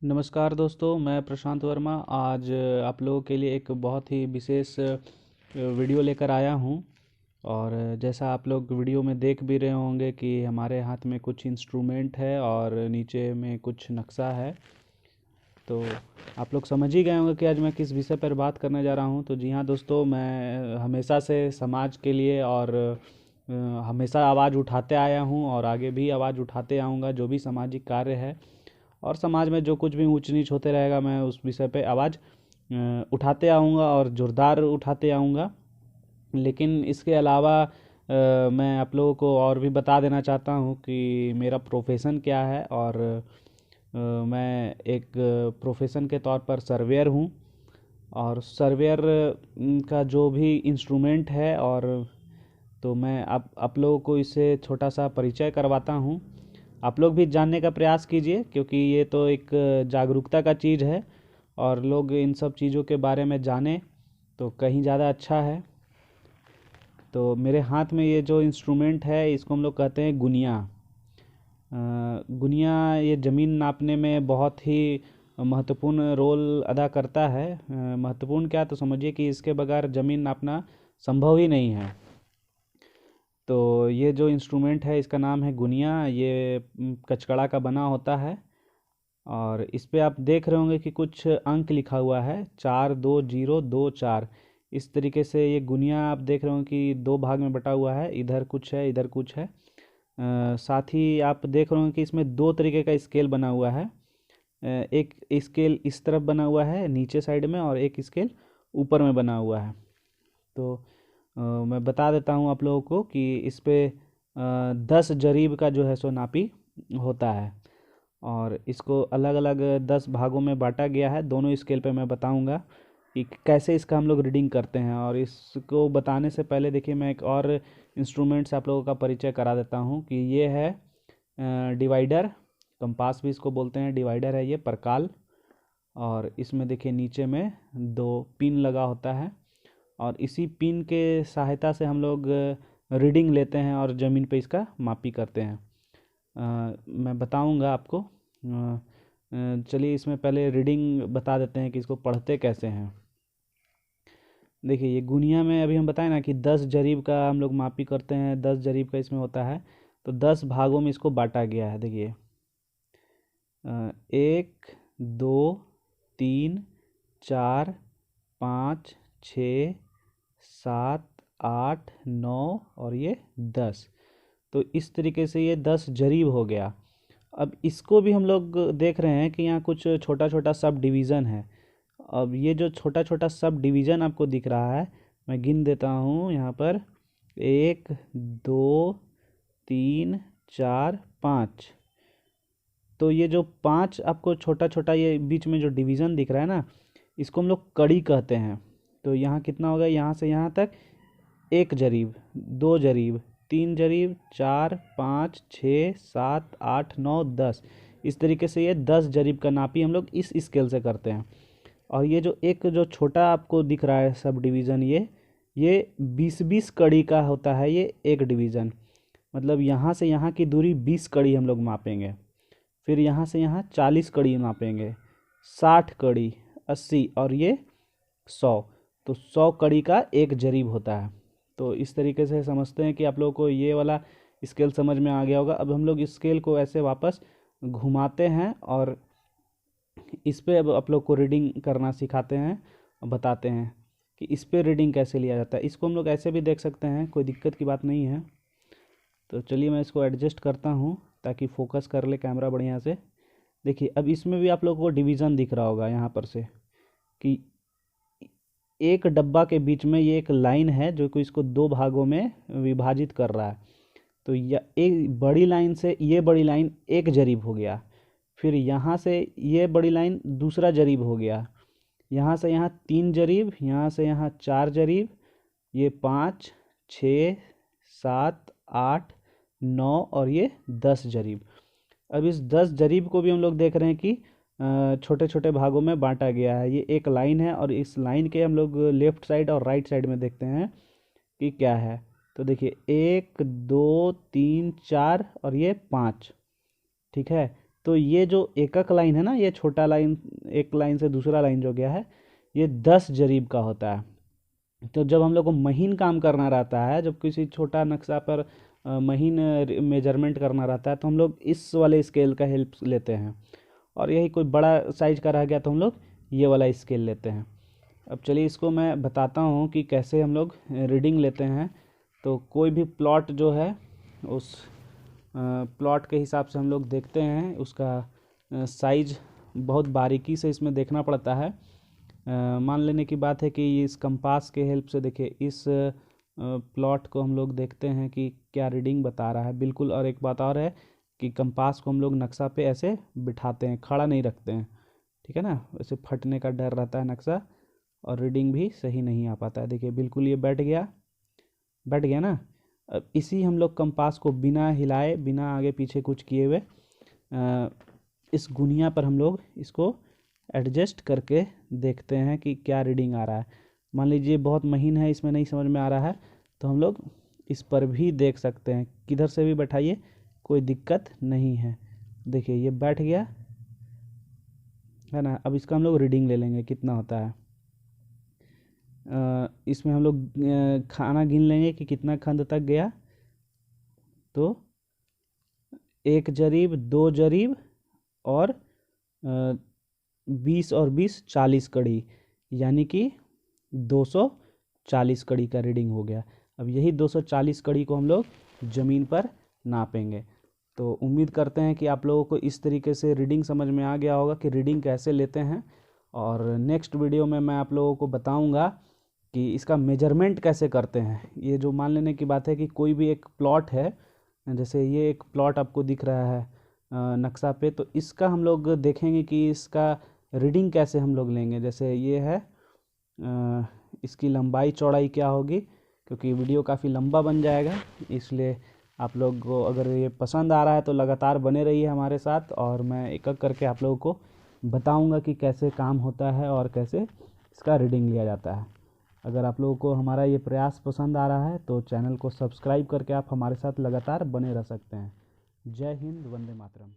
नमस्कार दोस्तों, मैं प्रशांत वर्मा आज आप लोगों के लिए एक बहुत ही विशेष वीडियो लेकर आया हूं। और जैसा आप लोग वीडियो में देख भी रहे होंगे कि हमारे हाथ में कुछ इंस्ट्रूमेंट है और नीचे में कुछ नक्शा है। तो आप लोग समझ ही गए होंगे कि आज मैं किस विषय पर बात करने जा रहा हूं। तो जी हाँ दोस्तों, मैं हमेशा से समाज के लिए और हमेशा आवाज़ उठाते आया हूं और आगे भी आवाज़ उठाते आऊँगा। जो भी सामाजिक कार्य है और समाज में जो कुछ भी ऊंच नीच होते रहेगा, मैं उस विषय पे आवाज़ उठाते आऊँगा और ज़ोरदार उठाते आऊँगा। लेकिन इसके अलावा मैं आप लोगों को और भी बता देना चाहता हूँ कि मेरा प्रोफेशन क्या है। और मैं एक प्रोफेशन के तौर पर सर्वेयर हूँ। और सर्वेयर का जो भी इंस्ट्रूमेंट है, और तो मैं आप लोगों को इससे छोटा सा परिचय करवाता हूँ। आप लोग भी जानने का प्रयास कीजिए, क्योंकि ये तो एक जागरूकता का चीज़ है और लोग इन सब चीज़ों के बारे में जाने तो कहीं ज़्यादा अच्छा है। तो मेरे हाथ में ये जो इंस्ट्रूमेंट है, इसको हम लोग कहते हैं गुनिया। गुनिया ये ज़मीन नापने में बहुत ही महत्वपूर्ण रोल अदा करता है। महत्वपूर्ण क्या, तो समझिए कि इसके बगैर ज़मीन नापना संभव ही नहीं है। तो ये जो इंस्ट्रूमेंट है, इसका नाम है गुनिया। ये कचकड़ा का बना होता है और इस पे आप देख रहे होंगे कि कुछ अंक लिखा हुआ है, 42024। इस तरीके से ये गुनिया आप देख रहे होंगे कि दो भाग में बटा हुआ है, इधर कुछ है इधर कुछ है। साथ ही आप देख रहे होंगे कि इसमें दो तरीके का स्केल बना हुआ है। एक स्केल इस तरफ बना हुआ है नीचे साइड में, और एक स्केल ऊपर में बना हुआ है। तो मैं बता देता हूँ आप लोगों को कि इस पे 10 जरीब का जो है सो नापी होता है। और इसको अलग अलग 10 भागों में बांटा गया है। दोनों स्केल पे मैं बताऊंगा कि कैसे इसका हम लोग रीडिंग करते हैं। और इसको बताने से पहले देखिए, मैं एक और इंस्ट्रूमेंट से आप लोगों का परिचय करा देता हूँ कि ये है डिवाइडर। कंपास भी इसको बोलते हैं, डिवाइडर है ये, परकाल। और इसमें देखिए नीचे में दो पिन लगा होता है और इसी पिन के सहायता से हम लोग रीडिंग लेते हैं और ज़मीन पे इसका मापी करते हैं। मैं बताऊंगा आपको। चलिए इसमें पहले रीडिंग बता देते हैं कि इसको पढ़ते कैसे हैं। देखिए ये गुनिया में अभी हम बताएं ना कि 10 जरीब का हम लोग मापी करते हैं, 10 जरीब का इसमें होता है। तो 10 भागों में इसको बांटा गया है। देखिए 1 2 3 4 5 6 7 8 9 और ये 10। तो इस तरीके से ये 10 जरीब हो गया। अब इसको भी हम लोग देख रहे हैं कि यहाँ कुछ छोटा छोटा सब डिवीज़न है। अब ये जो छोटा छोटा सब डिवीज़न आपको दिख रहा है, मैं गिन देता हूँ यहाँ पर, 1 2 3 4 5। तो ये जो 5 आपको छोटा छोटा ये बीच में जो डिवीज़न दिख रहा है ना, इसको हम लोग कड़ी कहते हैं। तो यहाँ कितना होगा, यहाँ से यहाँ तक 1 जरीब, 2 जरीब, 3 जरीब, 4 5 6 7 8 9 10। इस तरीके से ये 10 जरीब का नापी हम लोग इस स्केल से करते हैं। और ये जो एक जो छोटा आपको दिख रहा है सब डिवीज़न, ये 20-20 कड़ी का होता है। ये एक डिवीज़न मतलब यहाँ से यहाँ की दूरी 20 कड़ी हम लोग मापेंगे। फिर यहाँ से यहाँ 40 कड़ी मापेंगे, 60 कड़ी, 80 और ये 100। तो 100 कड़ी का एक जरीब होता है। तो इस तरीके से समझते हैं कि आप लोगों को ये वाला स्केल समझ में आ गया होगा। अब हम लोग इस स्केल को ऐसे वापस घुमाते हैं और इस पे अब आप लोग को रीडिंग करना सिखाते हैं और बताते हैं कि इस पे रीडिंग कैसे लिया जाता है। इसको हम लोग ऐसे भी देख सकते हैं, कोई दिक्कत की बात नहीं है। तो चलिए मैं इसको एडजस्ट करता हूँ ताकि फोकस कर ले कैमरा बढ़िया से। देखिए अब इसमें भी आप लोगों को डिवीज़न दिख रहा होगा यहाँ पर से, कि एक डब्बा के बीच में ये एक लाइन है जो कि इसको दो भागों में विभाजित कर रहा है। तो एक बड़ी लाइन से ये बड़ी लाइन एक जरीब हो गया, फिर यहाँ से ये बड़ी लाइन दूसरा जरीब हो गया, यहाँ से यहाँ 3 जरीब, यहाँ से यहाँ 4 जरीब, ये 5 6 7 8 9 और ये 10 जरीब। अब इस 10 जरीब को भी हम लोग देख रहे हैं कि छोटे छोटे भागों में बांटा गया है। ये एक लाइन है और इस लाइन के हम लोग लेफ्ट साइड और राइट साइड में देखते हैं कि क्या है। तो देखिए 1 2 3 4 और ये 5, ठीक है। तो ये जो एकक लाइन है ना, ये छोटा लाइन, एक लाइन से दूसरा लाइन जो गया है, ये 10 जरीब का होता है। तो जब हम लोग को महीन काम करना रहता है, जब किसी छोटा नक्शा पर महीन मेजरमेंट करना रहता है, तो हम लोग इस वाले स्केल का हेल्प लेते हैं। और यही कोई बड़ा साइज का रह गया तो हम लोग ये वाला स्केल लेते हैं। अब चलिए इसको मैं बताता हूँ कि कैसे हम लोग रीडिंग लेते हैं। तो कोई भी प्लॉट जो है, उस प्लॉट के हिसाब से हम लोग देखते हैं, उसका साइज बहुत बारीकी से इसमें देखना पड़ता है। मान लेने की बात है कि इस कंपास के हेल्प से देखिए इस प्लॉट को हम लोग देखते हैं कि क्या रीडिंग बता रहा है बिल्कुल। और एक बात और है कि कंपास को हम लोग नक्शा पे ऐसे बिठाते हैं, खड़ा नहीं रखते हैं, ठीक है ना, वैसे फटने का डर रहता है नक्शा, और रीडिंग भी सही नहीं आ पाता है। देखिए बिल्कुल ये बैठ गया ना। अब इसी हम लोग कंपास को बिना हिलाए, बिना आगे पीछे कुछ किए हुए इस गुनिया पर हम लोग इसको एडजस्ट करके देखते हैं कि क्या रीडिंग आ रहा है। मान लीजिए बहुत महीन है, इसमें नहीं समझ में आ रहा है, तो हम लोग इस पर भी देख सकते हैं, किधर से भी बैठाइए कोई दिक्कत नहीं है। देखिए ये बैठ गया है ना। अब इसका हम लोग रीडिंग ले लेंगे कितना होता है। इसमें हम लोग खाना गिन लेंगे कि कितना खंड तक गया। तो 1 जरीब, 2 जरीब और 20 और 20 40 कड़ी, यानी कि 240 कड़ी का रीडिंग हो गया। अब यही 240 कड़ी को हम लोग ज़मीन पर नापेंगे। तो उम्मीद करते हैं कि आप लोगों को इस तरीके से रीडिंग समझ में आ गया होगा कि रीडिंग कैसे लेते हैं। और नेक्स्ट वीडियो में मैं आप लोगों को बताऊंगा कि इसका मेजरमेंट कैसे करते हैं। ये जो मान लेने की बात है कि कोई भी एक प्लॉट है, जैसे ये एक प्लॉट आपको दिख रहा है नक्शा पे, तो इसका हम लोग देखेंगे कि इसका रीडिंग कैसे हम लोग लेंगे। जैसे ये है, इसकी लंबाई चौड़ाई क्या होगी, क्योंकि वीडियो काफ़ी लंबा बन जाएगा, इसलिए आप लोग को अगर ये पसंद आ रहा है तो लगातार बने रहिए हमारे साथ, और मैं एक एक करके आप लोगों को बताऊंगा कि कैसे काम होता है और कैसे इसका रीडिंग लिया जाता है। अगर आप लोगों को हमारा ये प्रयास पसंद आ रहा है तो चैनल को सब्सक्राइब करके आप हमारे साथ लगातार बने रह सकते हैं। जय हिंद, वंदे मातरम।